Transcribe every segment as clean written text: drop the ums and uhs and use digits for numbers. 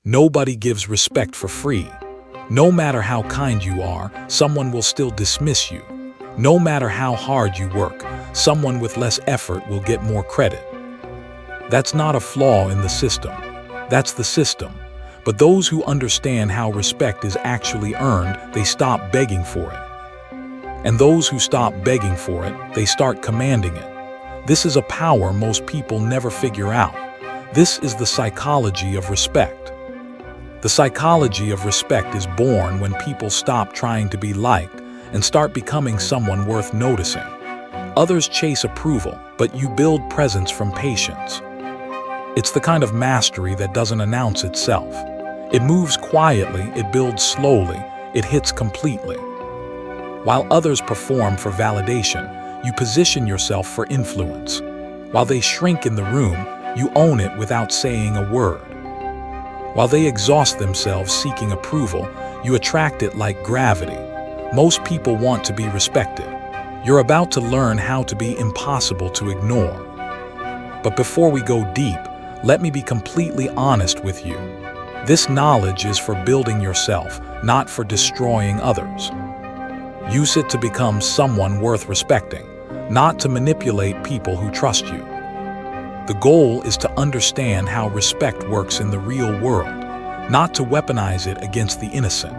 Nobody gives respect for free. No matter how kind you are, someone will still dismiss you. No matter how hard you work, someone with less effort will get more credit. That's not a flaw in the system. That's the system. But those who understand how respect is actually earned, they stop begging for it. And those who stop begging for it, they start commanding it. This is a power most people never figure out. This is the psychology of respect. The psychology of respect is born when people stop trying to be liked and start becoming someone worth noticing. Others chase approval, but you build presence from patience. It's the kind of mastery that doesn't announce itself. It moves quietly, it builds slowly, it hits completely. While others perform for validation, you position yourself for influence. While they shrink in the room, you own it without saying a word. While they exhaust themselves seeking approval, you attract it like gravity. Most people want to be respected. You're about to learn how to be impossible to ignore. But before we go deep, let me be completely honest with you. This knowledge is for building yourself, not for destroying others. Use it to become someone worth respecting, not to manipulate people who trust you. The goal is to understand how respect works in the real world, not to weaponize it against the innocent.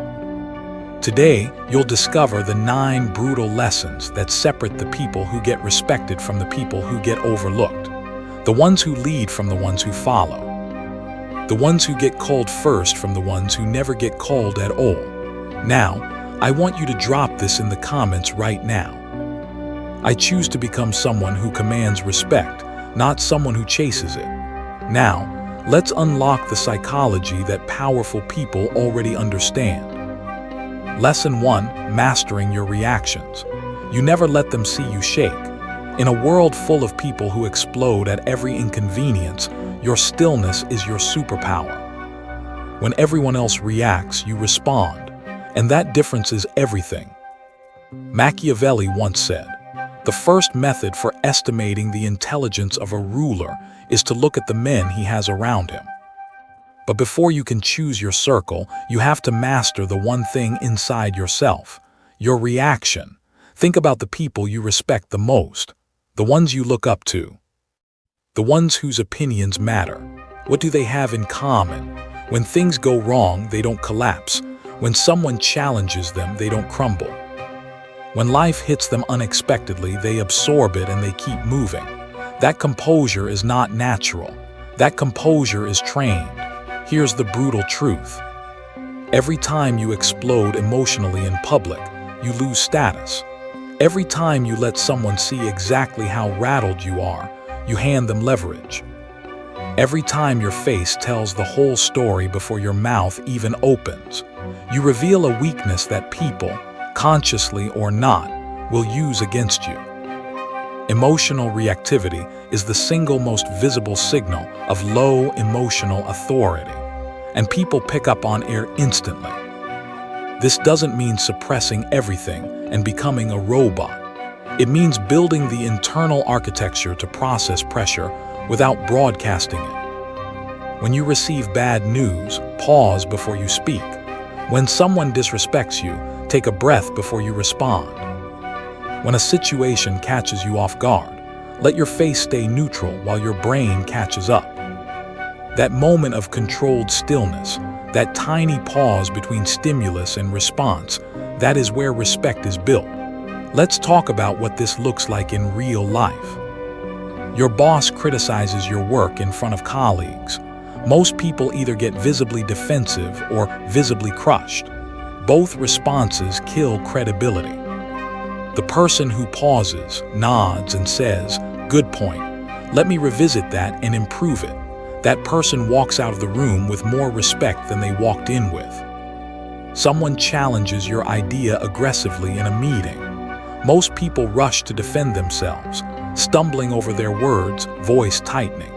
Today, you'll discover the 9 brutal lessons that separate the people who get respected from the people who get overlooked, the ones who lead from the ones who follow, the ones who get called first from the ones who never get called at all. Now, I want you to drop this in the comments right now. I choose to become someone who commands respect, not someone who chases it. Now, let's unlock the psychology that powerful people already understand. Lesson 1: Mastering your reactions. You never let them see you shake. In a world full of people who explode at every inconvenience, your stillness is your superpower. When everyone else reacts, you respond, and that difference is everything. Machiavelli once said, "The first method for estimating the intelligence of a ruler is to look at the men he has around him." But before you can choose your circle, you have to master the one thing inside yourself: your reaction. Think about the people you respect the most, the ones you look up to, the ones whose opinions matter. What do they have in common? When things go wrong, they don't collapse. When someone challenges them, they don't crumble. When life hits them unexpectedly, they absorb it and they keep moving. That composure is not natural. That composure is trained. Here's the brutal truth. Every time you explode emotionally in public, you lose status. Every time you let someone see exactly how rattled you are, you hand them leverage. Every time your face tells the whole story before your mouth even opens, you reveal a weakness that people, consciously or not, will use against you. Emotional reactivity is the single most visible signal of low emotional authority, and people pick up on it instantly. This doesn't mean suppressing everything and becoming a robot. It means building the internal architecture to process pressure without broadcasting it. When you receive bad news, pause before you speak. When someone disrespects you, take a breath before you respond. When a situation catches you off guard, let your face stay neutral while your brain catches up. That moment of controlled stillness, that tiny pause between stimulus and response, that is where respect is built. Let's talk about what this looks like in real life. Your boss criticizes your work in front of colleagues. Most people either get visibly defensive or visibly crushed. Both responses kill credibility. The person who pauses, nods, and says, "Good point. Let me revisit that and improve it." That person walks out of the room with more respect than they walked in with. Someone challenges your idea aggressively in a meeting. Most people rush to defend themselves, stumbling over their words, voice tightening.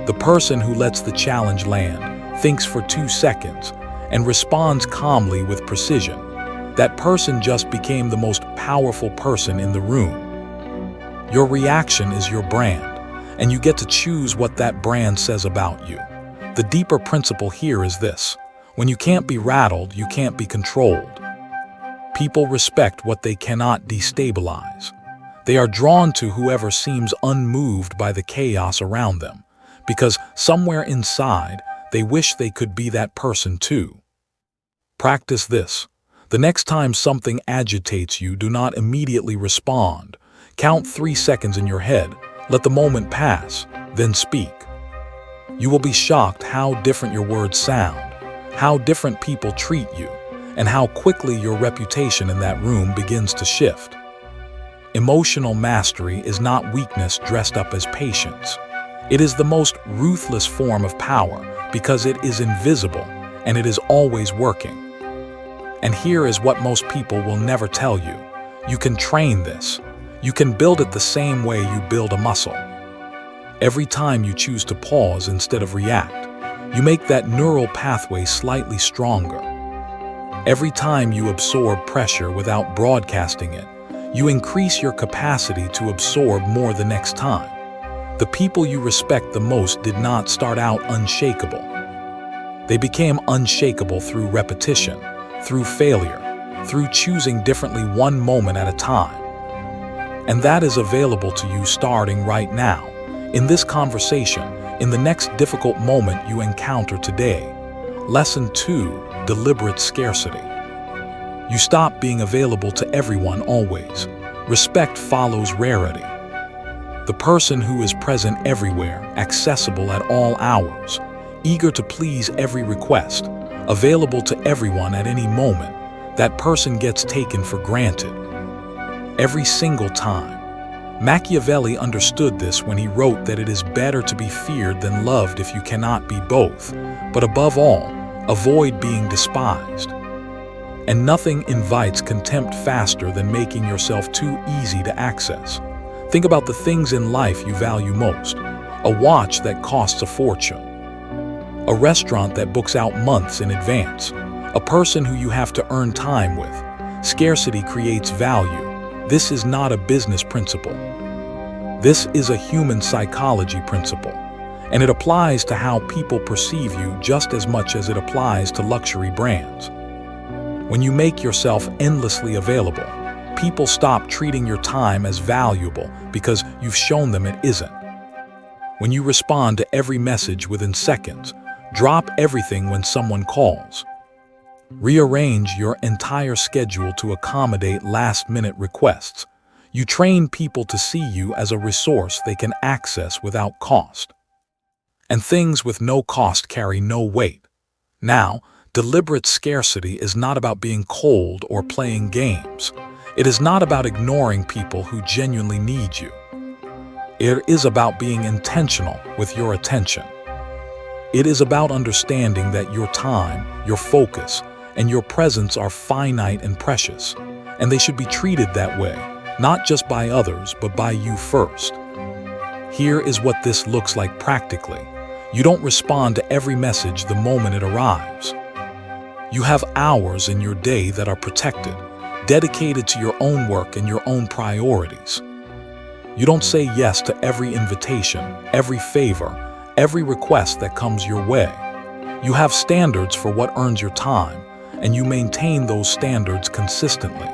The person who lets the challenge land, thinks for 2 seconds, and responds calmly with precision. That person just became the most powerful person in the room. Your reaction is your brand, and you get to choose what that brand says about you. The deeper principle here is this: when you can't be rattled, you can't be controlled. People respect what they cannot destabilize. They are drawn to whoever seems unmoved by the chaos around them, because somewhere inside, they wish they could be that person too. Practice this. The next time something agitates you, do not immediately respond. Count 3 seconds in your head, let the moment pass, then speak. You will be shocked how different your words sound, how different people treat you, and how quickly your reputation in that room begins to shift. Emotional mastery is not weakness dressed up as patience. It is the most ruthless form of power because it is invisible and it is always working. And here is what most people will never tell you. You can train this. You can build it the same way you build a muscle. Every time you choose to pause instead of react, you make that neural pathway slightly stronger. Every time you absorb pressure without broadcasting it, you increase your capacity to absorb more the next time. The people you respect the most did not start out unshakable. They became unshakable through repetition, through failure, through choosing differently one moment at a time. And that is available to you starting right now, in this conversation, in the next difficult moment you encounter today. Lesson 2: Deliberate scarcity. You stop being available to everyone always. Respect follows rarity. The person who is present everywhere, accessible at all hours, eager to please every request, available to everyone at any moment, that person gets taken for granted. Every single time. Machiavelli understood this when he wrote that it is better to be feared than loved if you cannot be both, but above all, avoid being despised. And nothing invites contempt faster than making yourself too easy to access. Think about the things in life you value most. A watch that costs a fortune. A restaurant that books out months in advance. A person who you have to earn time with. Scarcity creates value. This is not a business principle. This is a human psychology principle. And it applies to how people perceive you just as much as it applies to luxury brands. When you make yourself endlessly available, people stop treating your time as valuable because you've shown them it isn't. When you respond to every message within seconds, drop everything when someone calls. Rearrange your entire schedule to accommodate last-minute requests. You train people to see you as a resource they can access without cost. And things with no cost carry no weight. Now, deliberate scarcity is not about being cold or playing games. It is not about ignoring people who genuinely need you. It is about being intentional with your attention. It is about understanding that your time, your focus, and your presence are finite and precious, and they should be treated that way, not just by others, but by you first. Here is what this looks like practically. You don't respond to every message the moment it arrives. You have hours in your day that are protected, dedicated to your own work and your own priorities. You don't say yes to every invitation, every favor, every request that comes your way. You have standards for what earns your time, and you maintain those standards consistently.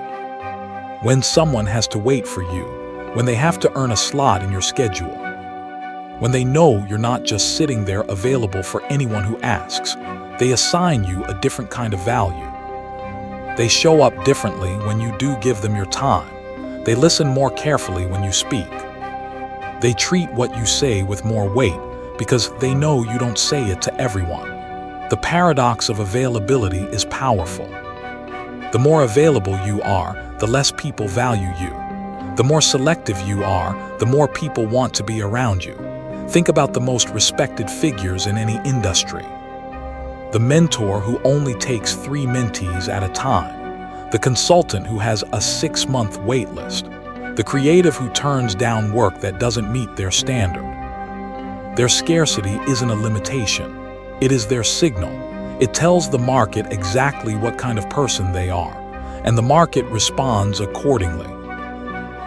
When someone has to wait for you, when they have to earn a slot in your schedule, when they know you're not just sitting there available for anyone who asks, they assign you a different kind of value. They show up differently when you do give them your time. They listen more carefully when you speak. They treat what you say with more weight because they know you don't say it to everyone. The paradox of availability is powerful. The more available you are, the less people value you. The more selective you are, the more people want to be around you. Think about the most respected figures in any industry. The mentor who only takes 3 mentees at a time. The consultant who has a 6-month wait list. The creative who turns down work that doesn't meet their standard. Their scarcity isn't a limitation. It is their signal. It tells the market exactly what kind of person they are, and the market responds accordingly.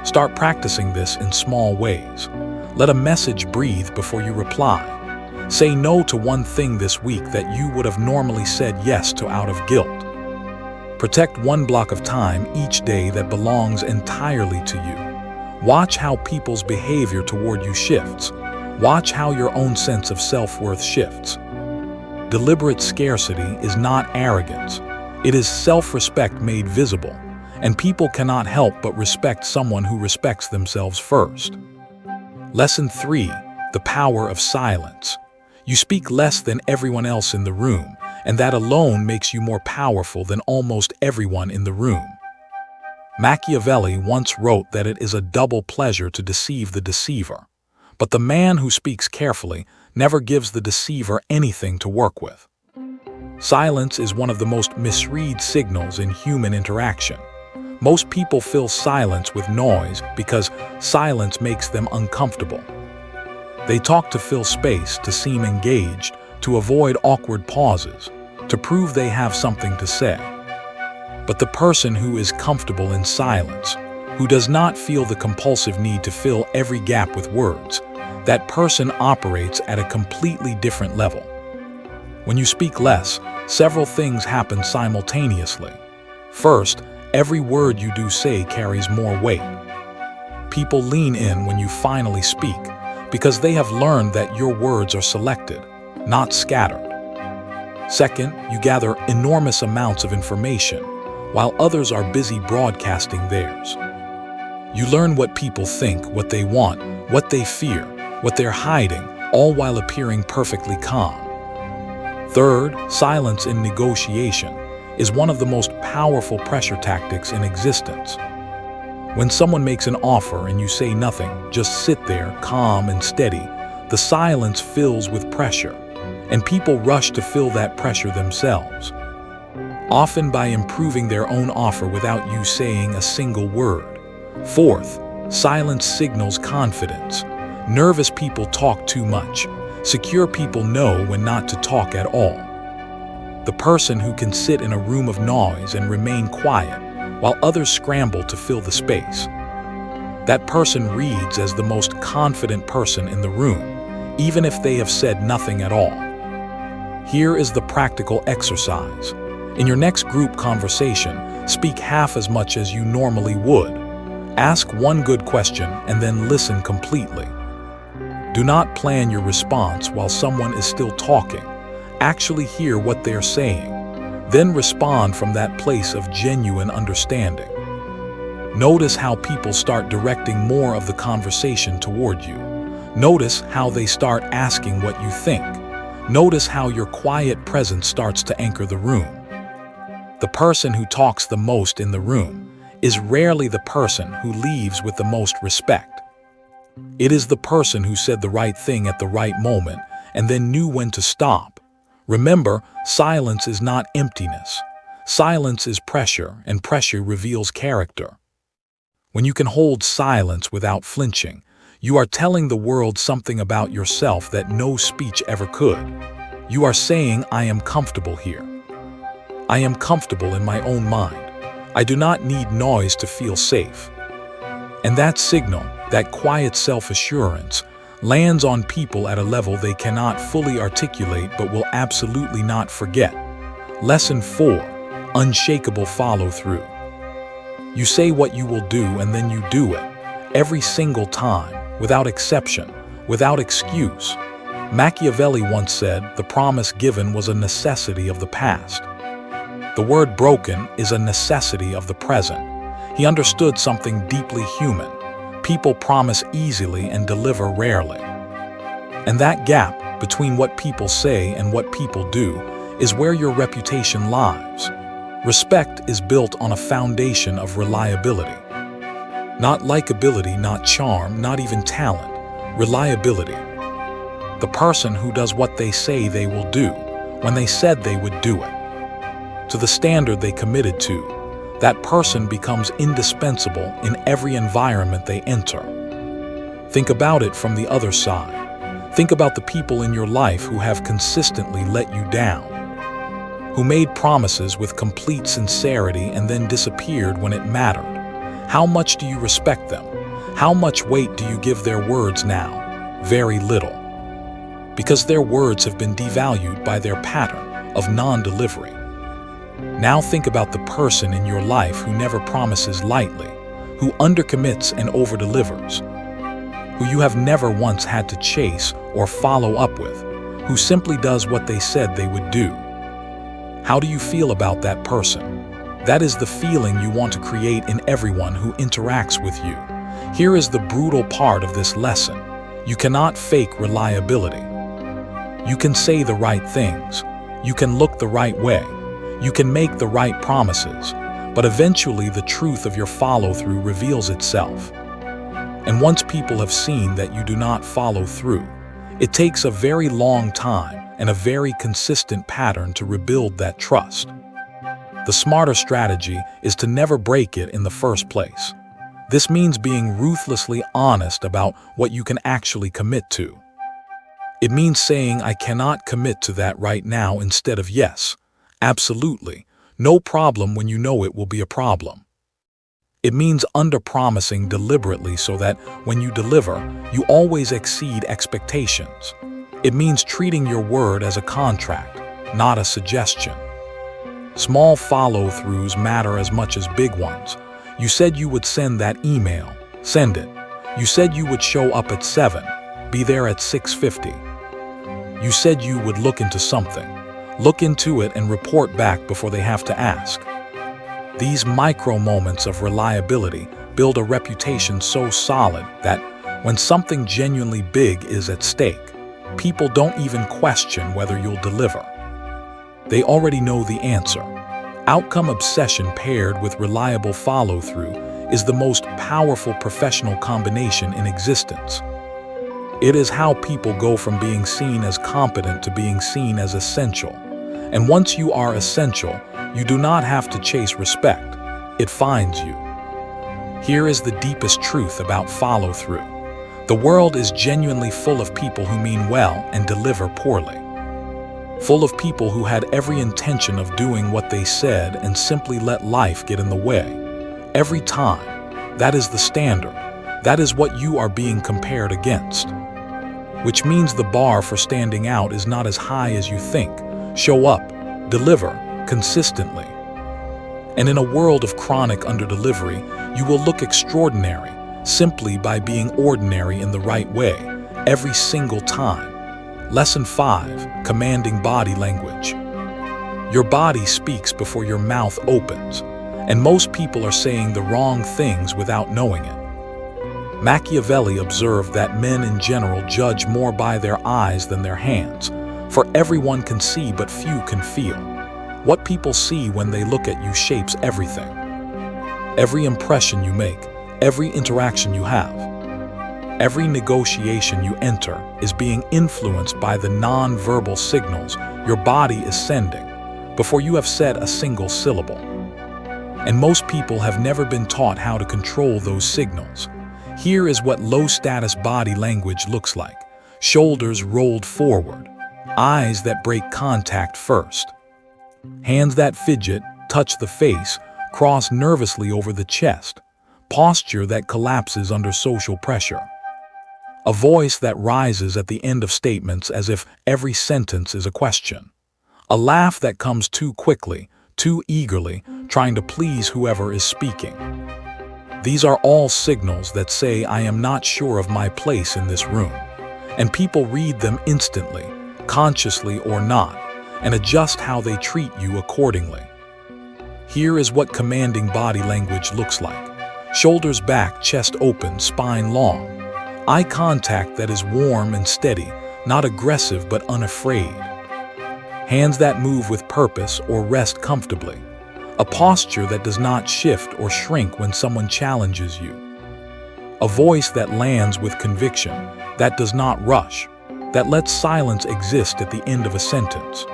Start practicing this in small ways. Let a message breathe before you reply. Say no to one thing this week that you would have normally said yes to out of guilt. Protect one block of time each day that belongs entirely to you. Watch how people's behavior toward you shifts. Watch how your own sense of self-worth shifts. Deliberate scarcity is not arrogance. It is self-respect made visible, and people cannot help but respect someone who respects themselves first. Lesson 3: the power of silence. You speak less than everyone else in the room, and that alone makes you more powerful than almost everyone in the room. Machiavelli once wrote that it is a double pleasure to deceive the deceiver, but the man who speaks carefully never gives the deceiver anything to work with. Silence is one of the most misread signals in human interaction. Most people fill silence with noise because silence makes them uncomfortable. They talk to fill space, to seem engaged, to avoid awkward pauses, to prove they have something to say. But the person who is comfortable in silence, who does not feel the compulsive need to fill every gap with words, that person operates at a completely different level. When you speak less, several things happen simultaneously. First, every word you do say carries more weight. People lean in when you finally speak, because they have learned that your words are selected, not scattered. Second, you gather enormous amounts of information, while others are busy broadcasting theirs. You learn what people think, what they want, what they fear, what they're hiding, all while appearing perfectly calm. Third, silence in negotiation is one of the most powerful pressure tactics in existence. When someone makes an offer and you say nothing, just sit there, calm and steady, the silence fills with pressure, and people rush to fill that pressure themselves, often by improving their own offer without you saying a single word. Fourth, silence signals confidence. Nervous people talk too much. Secure people know when not to talk at all. The person who can sit in a room of noise and remain quiet while others scramble to fill the space. That person reads as the most confident person in the room, even if they have said nothing at all. Here is the practical exercise. In your next group conversation, speak half as much as you normally would. Ask one good question and then listen completely. Do not plan your response while someone is still talking. Actually hear what they're saying. Then respond from that place of genuine understanding. Notice how people start directing more of the conversation toward you. Notice how they start asking what you think. Notice how your quiet presence starts to anchor the room. The person who talks the most in the room is rarely the person who leaves with the most respect. It is the person who said the right thing at the right moment and then knew when to stop. Remember, silence is not emptiness. Silence is pressure, and pressure reveals character. When you can hold silence without flinching, you are telling the world something about yourself that no speech ever could. You are saying, I am comfortable here. I am comfortable in my own mind. I do not need noise to feel safe. And that signal, that quiet self-assurance, lands on people at a level they cannot fully articulate but will absolutely not forget. Lesson 4: unshakable follow-through. You say what you will do and then you do it, every single time, without exception, without excuse. Machiavelli once said, the promise given was a necessity of the past. The word broken is a necessity of the present. He understood something deeply human. People promise easily and deliver rarely. And that gap between what people say and what people do is where your reputation lies. Respect is built on a foundation of reliability. Not likability, not charm, not even talent. Reliability. The person who does what they say they will do, when they said they would do it. To the standard they committed to. That person becomes indispensable in every environment they enter. Think about it from the other side. Think about the people in your life who have consistently let you down, who made promises with complete sincerity and then disappeared when it mattered. How much do you respect them? How much weight do you give their words now? Very little. because their words have been devalued by their pattern of non-delivery. Now think about the person in your life who never promises lightly, who undercommits and overdelivers, who you have never once had to chase or follow up with, who simply does what they said they would do. How do you feel about that person? That is the feeling you want to create in everyone who interacts with you. Here is the brutal part of this lesson. You cannot fake reliability. You can say the right things. You can look the right way. You can make the right promises. But eventually the truth of your follow-through reveals itself. And once people have seen that you do not follow through, it takes a very long time and a very consistent pattern to rebuild that trust. The smarter strategy is to never break it in the first place. This means being ruthlessly honest about what you can actually commit to. It means saying, I cannot commit to that right now instead of yes, absolutely, no problem when you know it will be a problem. It means under-promising deliberately so that when you deliver, you always exceed expectations. It means treating your word as a contract, not a suggestion. Small follow-throughs matter as much as big ones. You said you would send that email. Send it. You said you would show up at 7. Be there at 6:50. You said you would look into something. Look into it and report back before they have to ask. These micro moments of reliability build a reputation so solid that when something genuinely big is at stake, people don't even question whether you'll deliver. They already know the answer. Outcome obsession paired with reliable follow-through is the most powerful professional combination in existence. It is how people go from being seen as competent to being seen as essential. And once you are essential, you do not have to chase respect. It finds you. Here is the deepest truth about follow-through. The world is genuinely full of people who mean well and deliver poorly. Full of people who had every intention of doing what they said and simply let life get in the way. Every time. That is the standard. That is what you are being compared against. Which means the bar for standing out is not as high as you think. Show up. Deliver. Consistently. And in a world of chronic underdelivery, you will look extraordinary simply by being ordinary in the right way, every single time. Lesson 5. Commanding body language. Your body speaks before your mouth opens, and most people are saying the wrong things without knowing it. Machiavelli observed that men in general judge more by their eyes than their hands, for everyone can see but few can feel. What people see when they look at you shapes everything. Every impression you make, every interaction you have, every negotiation you enter is being influenced by the non-verbal signals your body is sending before you have said a single syllable. And most people have never been taught how to control those signals. Here is what low-status body language looks like. Shoulders rolled forward, eyes that break contact first, hands that fidget, touch the face, cross nervously over the chest, posture that collapses under social pressure. A voice that rises at the end of statements as if every sentence is a question. A laugh that comes too quickly, too eagerly, trying to please whoever is speaking. These are all signals that say I am not sure of my place in this room, and people read them instantly, consciously or not, and adjust how they treat you accordingly. Here is what commanding body language looks like. Shoulders back, chest open, spine long. Eye contact that is warm and steady, not aggressive but unafraid. Hands that move with purpose or rest comfortably. A posture that does not shift or shrink when someone challenges you. A voice that lands with conviction, that does not rush, that lets silence exist at the end of a sentence.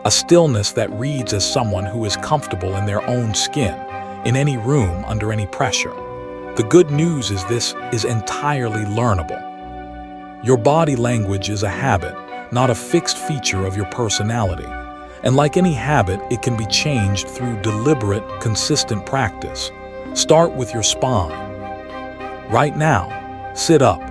A stillness that reads as someone who is comfortable in their own skin, in any room, under any pressure. The good news is this is entirely learnable. Your body language is a habit, not a fixed feature of your personality. And like any habit, it can be changed through deliberate, consistent practice. Start with your spine. Right now, sit up,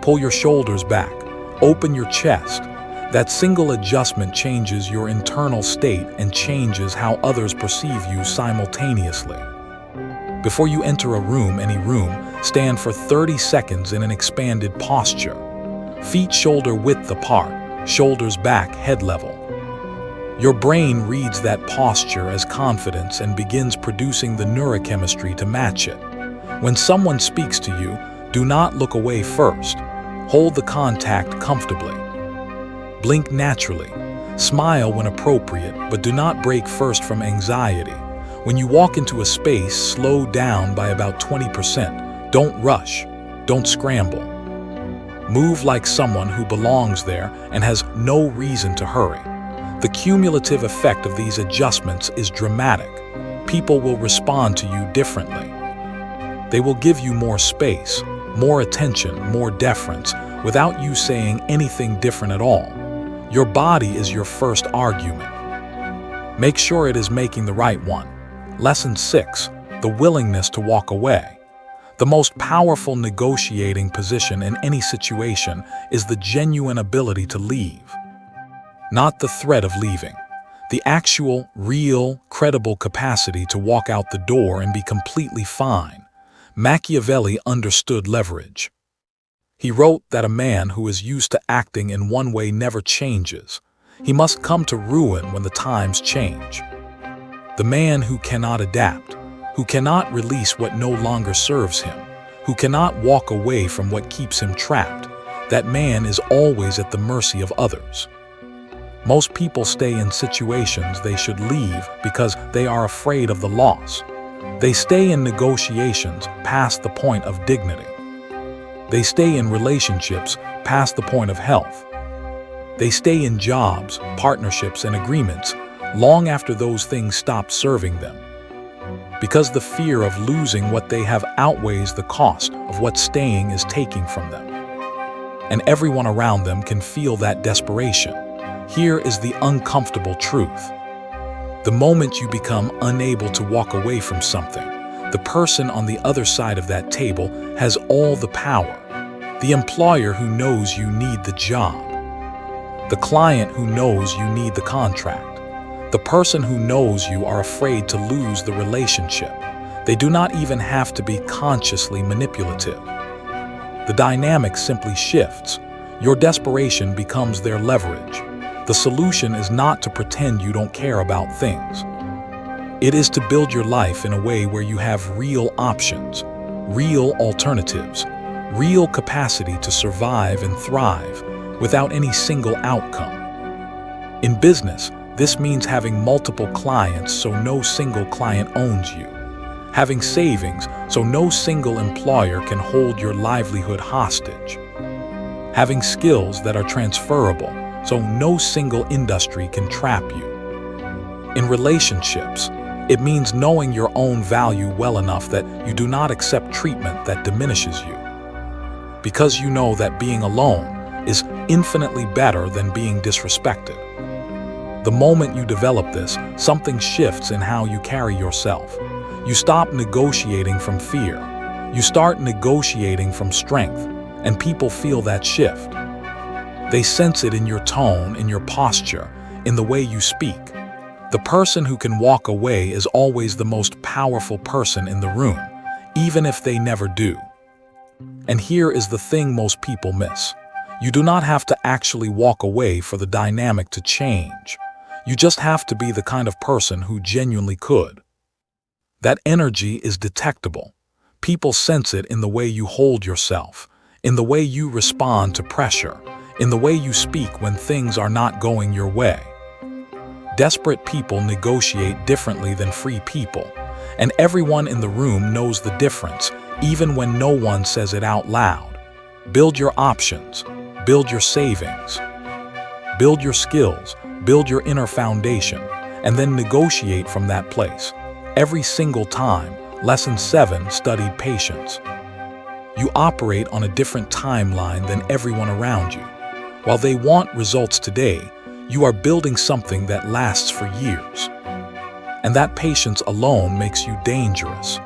pull your shoulders back, Open your chest. That single adjustment changes your internal state and changes how others perceive you simultaneously. Before you enter any room, stand for 30 seconds in an expanded posture. Feet shoulder width apart, shoulders back, head level. Your brain reads that posture as confidence and begins producing the neurochemistry to match it. When someone speaks to you, do not look away first. Hold the contact comfortably. Blink naturally. Smile when appropriate, but do not break first from anxiety. When you walk into a space, slow down by about 20%. Don't rush. Don't scramble. Move like someone who belongs there and has no reason to hurry. The cumulative effect of these adjustments is dramatic. People will respond to you differently. They will give you more space, more attention, more deference, without you saying anything different at all. Your body is your first argument. Make sure it is making the right one. Lesson 6. The willingness to walk away. The most powerful negotiating position in any situation is the genuine ability to leave. Not the threat of leaving. The actual, real, credible capacity to walk out the door and be completely fine. Machiavelli understood leverage. He wrote that a man who is used to acting in one way never changes. He must come to ruin when the times change. The man who cannot adapt, who cannot release what no longer serves him, who cannot walk away from what keeps him trapped, that man is always at the mercy of others. Most people stay in situations they should leave because they are afraid of the loss. They stay in negotiations past the point of dignity. They stay in relationships past the point of health. They stay in jobs, partnerships, and agreements long after those things stop serving them. Because the fear of losing what they have outweighs the cost of what staying is taking from them. And everyone around them can feel that desperation. Here is the uncomfortable truth. The moment you become unable to walk away from something, the person on the other side of that table has all the power. The employer who knows you need the job. The client who knows you need the contract. The person who knows you are afraid to lose the relationship. They do not even have to be consciously manipulative. The dynamic simply shifts. Your desperation becomes their leverage. The solution is not to pretend you don't care about things. It is to build your life in a way where you have real options, real alternatives, real capacity to survive and thrive without any single outcome. In business, this means having multiple clients so no single client owns you. Having savings so no single employer can hold your livelihood hostage. Having skills that are transferable so no single industry can trap you. In relationships, it means knowing your own value well enough that you do not accept treatment that diminishes you. Because you know that being alone is infinitely better than being disrespected. The moment you develop this, something shifts in how you carry yourself. You stop negotiating from fear. You start negotiating from strength, and people feel that shift. They sense it in your tone, in your posture, in the way you speak. The person who can walk away is always the most powerful person in the room, even if they never do. And here is the thing most people miss. You do not have to actually walk away for the dynamic to change. You just have to be the kind of person who genuinely could. That energy is detectable. People sense it in the way you hold yourself, in the way you respond to pressure, in the way you speak when things are not going your way. Desperate people negotiate differently than free people, and everyone in the room knows the difference, even when no one says it out loud. Build your options, build your savings, build your skills, build your inner foundation, and then negotiate from that place. Every single time. Lesson 7, studied patience. You operate on a different timeline than everyone around you. While they want results today, you are building something that lasts for years. And that patience alone makes you dangerous.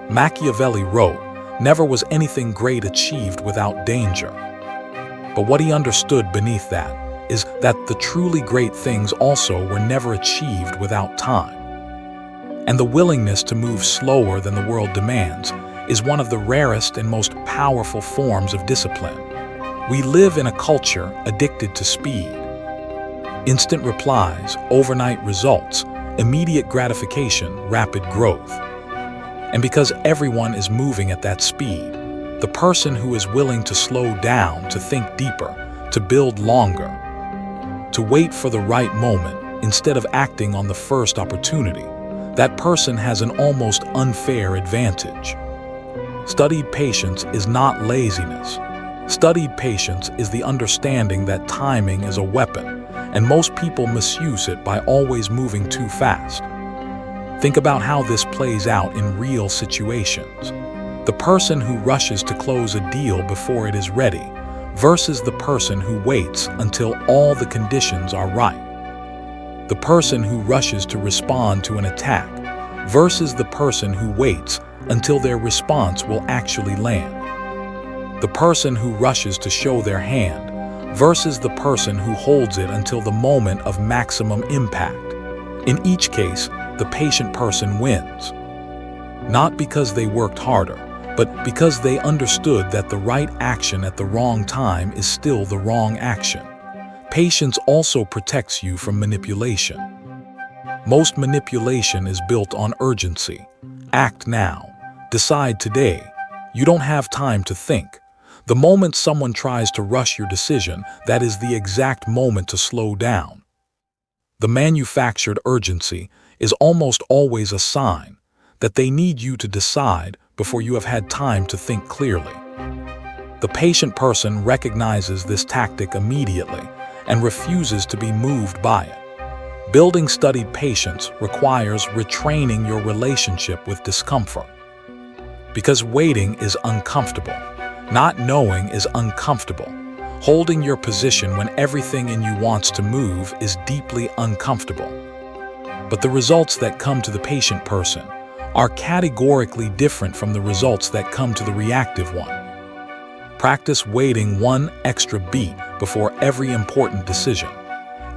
Machiavelli wrote, "Never was anything great achieved without danger." But what he understood beneath that is that the truly great things also were never achieved without time. And the willingness to move slower than the world demands is one of the rarest and most powerful forms of discipline. We live in a culture addicted to speed. Instant replies, overnight results, immediate gratification, rapid growth. And because everyone is moving at that speed, the person who is willing to slow down, to think deeper, to build longer, to wait for the right moment instead of acting on the first opportunity, that person has an almost unfair advantage. Studied patience is not laziness. Studied patience is the understanding that timing is a weapon, and most people misuse it by always moving too fast. Think about how this plays out in real situations. The person who rushes to close a deal before it is ready versus the person who waits until all the conditions are right. The person who rushes to respond to an attack versus the person who waits until their response will actually land. The person who rushes to show their hand versus the person who holds it until the moment of maximum impact. In each case, the patient person wins. Not because they worked harder, but because they understood that the right action at the wrong time is still the wrong action. Patience also protects you from manipulation. Most manipulation is built on urgency. Act now. Decide today. You don't have time to think. The moment someone tries to rush your decision, that is the exact moment to slow down. The manufactured urgency is almost always a sign that they need you to decide before you have had time to think clearly. The patient person recognizes this tactic immediately and refuses to be moved by it. Building studied patience requires retraining your relationship with discomfort. Because waiting is uncomfortable. Not knowing is uncomfortable. Holding your position when everything in you wants to move is deeply uncomfortable. But the results that come to the patient person are categorically different from the results that come to the reactive one. Practice waiting one extra beat before every important decision.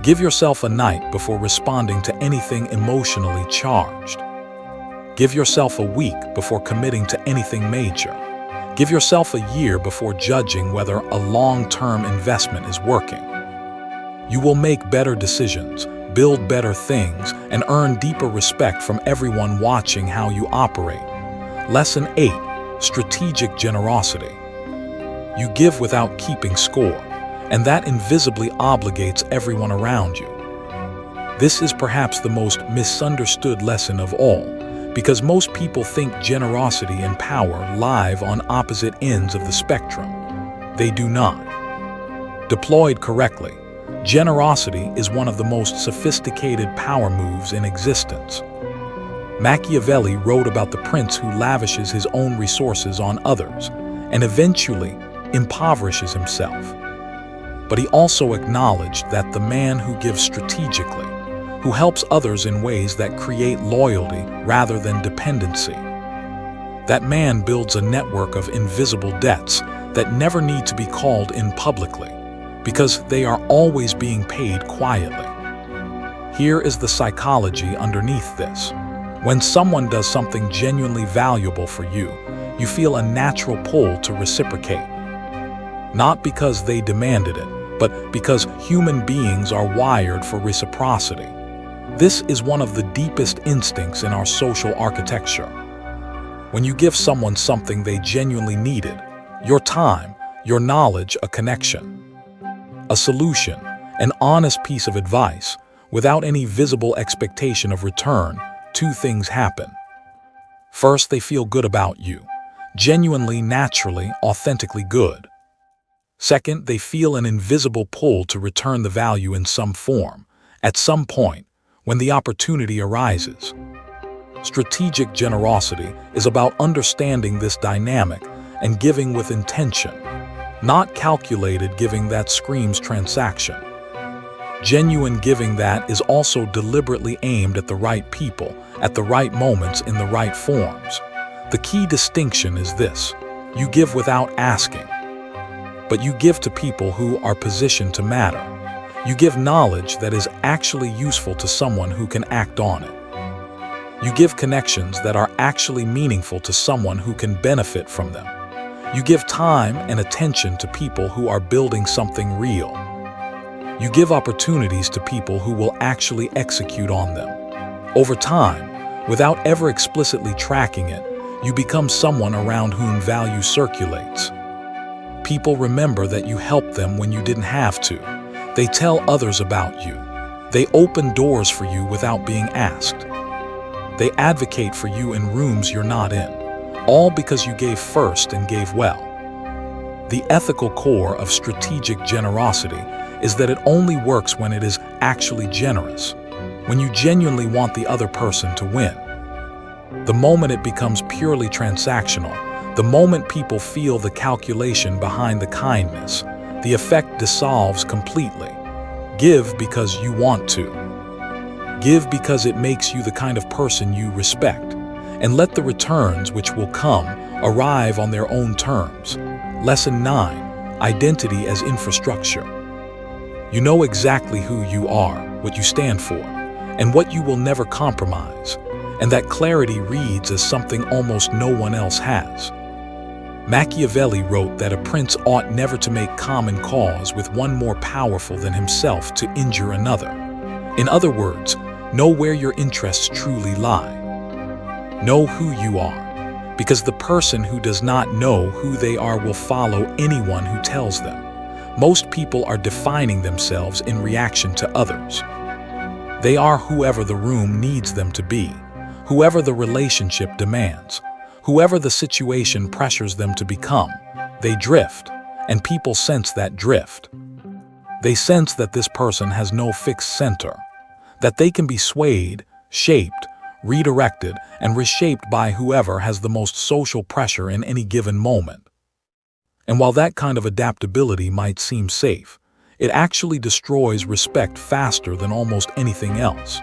Give yourself a night before responding to anything emotionally charged. Give yourself a week before committing to anything major. Give yourself a year before judging whether a long-term investment is working. You will make better decisions, build better things, and earn deeper respect from everyone watching how you operate. Lesson 8. Strategic generosity. You give without keeping score, and that invisibly obligates everyone around you. This is perhaps the most misunderstood lesson of all, because most people think generosity and power live on opposite ends of the spectrum. They do not. Deployed correctly, generosity is one of the most sophisticated power moves in existence. Machiavelli wrote about the prince who lavishes his own resources on others and eventually impoverishes himself. But he also acknowledged that the man who gives strategically, who helps others in ways that create loyalty rather than dependency, that man builds a network of invisible debts that never need to be called in publicly, because they are always being paid quietly. Here is the psychology underneath this. When someone does something genuinely valuable for you, you feel a natural pull to reciprocate. Not because they demanded it, but because human beings are wired for reciprocity. This is one of the deepest instincts in our social architecture. When you give someone something they genuinely needed, your time, your knowledge, a connection, a solution, an honest piece of advice, without any visible expectation of return, two things happen. First, they feel good about you, genuinely, naturally, authentically good. Second, they feel an invisible pull to return the value in some form, at some point, when the opportunity arises. Strategic generosity is about understanding this dynamic and giving with intention, not calculated giving that screams transaction. Genuine giving that is also deliberately aimed at the right people, at the right moments, in the right forms. The key distinction is this: you give without asking. but you give to people who are positioned to matter. You give knowledge that is actually useful to someone who can act on it. You give connections that are actually meaningful to someone who can benefit from them. You give time and attention to people who are building something real. You give opportunities to people who will actually execute on them. Over time, without ever explicitly tracking it, you become someone around whom value circulates. People remember that you helped them when you didn't have to. They tell others about you. They open doors for you without being asked. They advocate for you in rooms you're not in, all because you gave first and gave well. The ethical core of strategic generosity is that it only works when it is actually generous, when you genuinely want the other person to win. The moment it becomes purely transactional, the moment people feel the calculation behind the kindness, the effect dissolves completely. Give because you want to. Give because it makes you the kind of person you respect, and let the returns which will come arrive on their own terms. Lesson 9: Identity as infrastructure. You know exactly who you are, what you stand for, and what you will never compromise, and that clarity reads as something almost no one else has. Machiavelli wrote that a prince ought never to make common cause with one more powerful than himself to injure another. In other words, know where your interests truly lie. Know who you are, because the person who does not know who they are will follow anyone who tells them. Most people are defining themselves in reaction to others. They are whoever the room needs them to be, whoever the relationship demands, whoever the situation pressures them to become. They drift, and people sense that drift. They sense that this person has no fixed center, that they can be swayed, shaped, redirected, and reshaped by whoever has the most social pressure in any given moment. And while that kind of adaptability might seem safe, it actually destroys respect faster than almost anything else.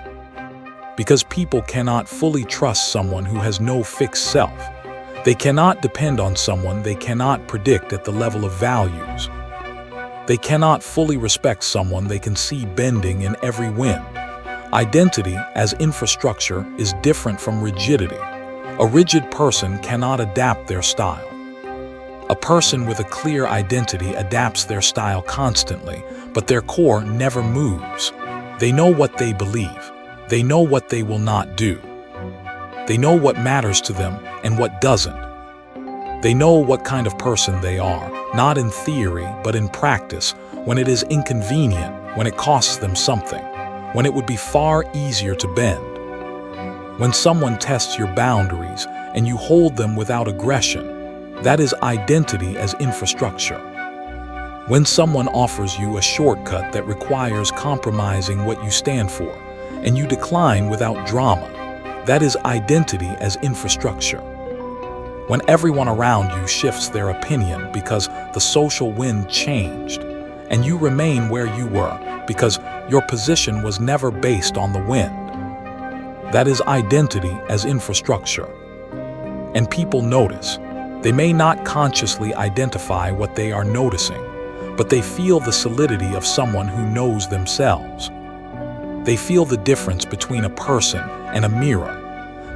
Because people cannot fully trust someone who has no fixed self. They cannot depend on someone they cannot predict at the level of values. They cannot fully respect someone they can see bending in every wind. Identity as infrastructure is different from rigidity. A rigid person cannot adapt their style. A person with a clear identity adapts their style constantly, but their core never moves. They know what they believe. They know what they will not do. They know what matters to them and what doesn't. They know what kind of person they are, not in theory, but in practice, when it is inconvenient, when it costs them something, when it would be far easier to bend. When someone tests your boundaries and you hold them without aggression, that is identity as infrastructure. When someone offers you a shortcut that requires compromising what you stand for, and you decline without drama, that is identity as infrastructure. When everyone around you shifts their opinion because the social wind changed, and you remain where you were because your position was never based on the wind, that is identity as infrastructure. And people notice. They may not consciously identify what they are noticing, but they feel the solidity of someone who knows themselves. They feel the difference between a person and a mirror.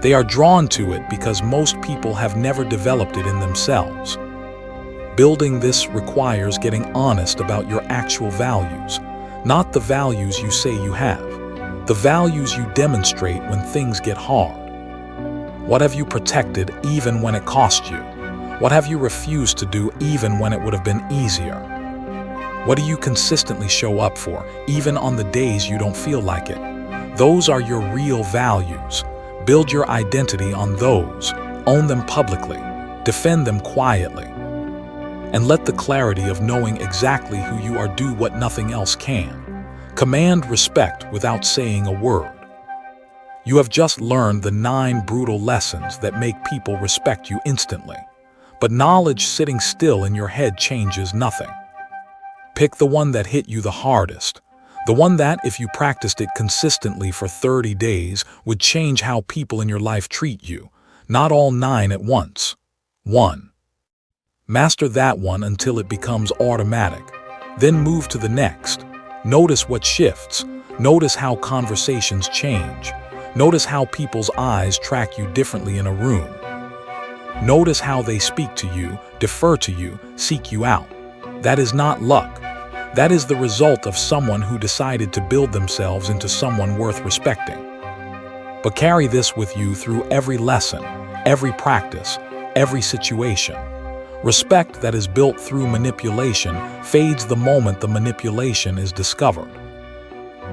They are drawn to it because most people have never developed it in themselves. Building this requires getting honest about your actual values, not the values you say you have, the values you demonstrate when things get hard. What have you protected even when it cost you? What have you refused to do even when it would have been easier? What do you consistently show up for, even on the days you don't feel like it? Those are your real values. Build your identity on those. Own them publicly. Defend them quietly. And let the clarity of knowing exactly who you are do what nothing else can. Command respect without saying a word. You have just learned the 9 brutal lessons that make people respect you instantly. But knowledge sitting still in your head changes nothing. Pick the one that hit you the hardest. The one that, if you practiced it consistently for 30 days, would change how people in your life treat you. Not all 9 at once. 1. Master that one until it becomes automatic. Then move to the next. Notice what shifts. Notice how conversations change. Notice how people's eyes track you differently in a room. Notice how they speak to you, defer to you, seek you out. That is not luck. That is the result of someone who decided to build themselves into someone worth respecting. But carry this with you through every lesson, every practice, every situation. Respect that is built through manipulation fades the moment the manipulation is discovered.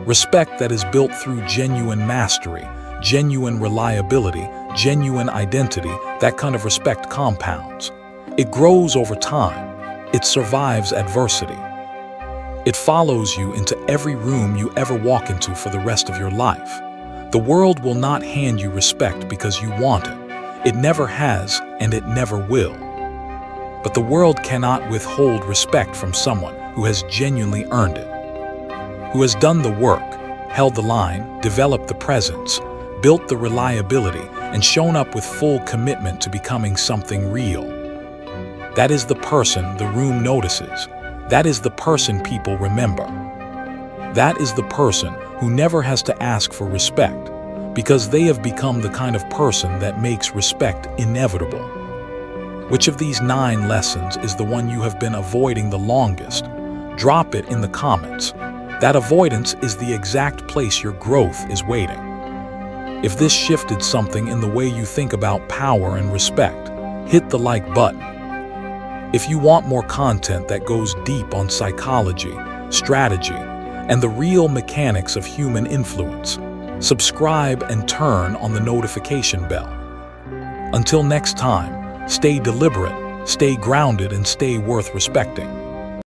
Respect that is built through genuine mastery, genuine reliability, genuine identity, that kind of respect compounds. It grows over time. It survives adversity. It follows you into every room you ever walk into for the rest of your life. The world will not hand you respect because you want it. It never has, and it never will. But the world cannot withhold respect from someone who has genuinely earned it, who has done the work, held the line, developed the presence, built the reliability, and shown up with full commitment to becoming something real. That is the person the room notices. That is the person people remember. That is the person who never has to ask for respect, because they have become the kind of person that makes respect inevitable. Which of these 9 lessons is the one you have been avoiding the longest? Drop it in the comments. That avoidance is the exact place your growth is waiting. If this shifted something in the way you think about power and respect, hit the like button. If you want more content that goes deep on psychology, strategy, and the real mechanics of human influence, subscribe and turn on the notification bell. Until next time, stay deliberate, stay grounded, and stay worth respecting.